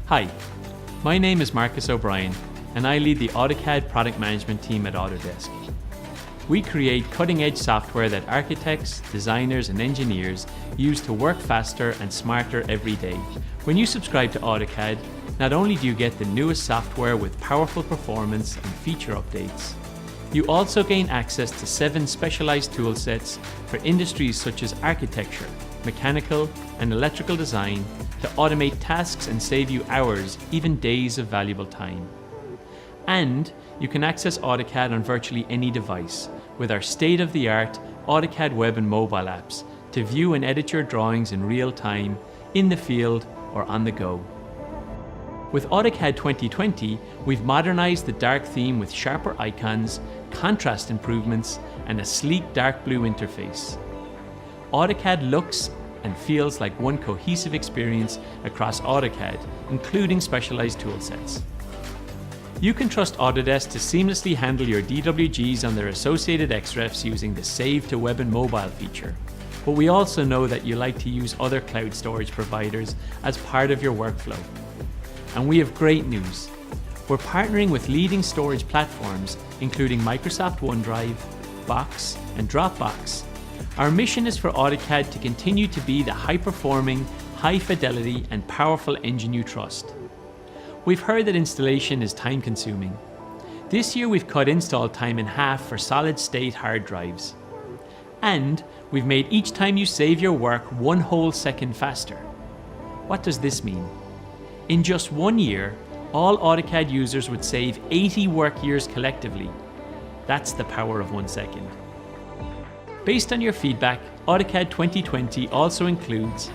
Hi, my name is Marcus O'Brien and I lead the AutoCAD product management team at Autodesk. We create cutting-edge software that architects, designers and engineers use to work faster and smarter every day. When you subscribe to AutoCAD, not only do you get the newest software with powerful performance and feature updates, you also gain access to 7 specialized tool sets for industries such as architecture, mechanical and electrical design to automate tasks and save you hours, even days of valuable time. And you can access AutoCAD on virtually any device with our state-of-the-art AutoCAD web and mobile apps to view and edit your drawings in real time, in the field or on the go. With AutoCAD 2020, we've modernized the dark theme with sharper icons, contrast improvements, and a sleek dark blue interface. AutoCAD looks and feels like one cohesive experience across AutoCAD, including specialized toolsets. You can trust Autodesk to seamlessly handle your DWGs on their associated XREFs using the Save to Web and Mobile feature. But we also know that you like to use other cloud storage providers as part of your workflow. And we have great news. We're partnering with leading storage platforms, including Microsoft OneDrive, Box, and Dropbox. Our mission is for AutoCAD to continue to be the high-performing, high-fidelity, and powerful engine you trust. We've heard that installation is time-consuming. This year we've cut install time in half for solid-state hard drives. And we've made each time you save your work 1 whole second faster. What does this mean? In just 1 year, all AutoCAD users would save 80 work years collectively. That's the power of 1 second. Based on your feedback, AutoCAD 2020 also includes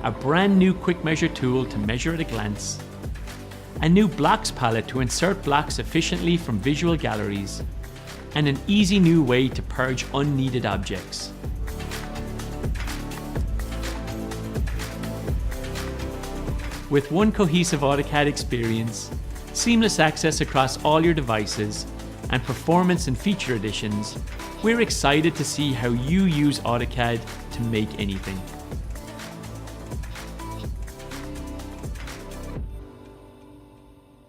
a brand new quick measure tool to measure at a glance, a new blocks palette to insert blocks efficiently from visual galleries, and an easy new way to purge unneeded objects. With one cohesive AutoCAD experience, seamless access across all your devices, and performance and feature additions, we're excited to see how you use AutoCAD to make anything.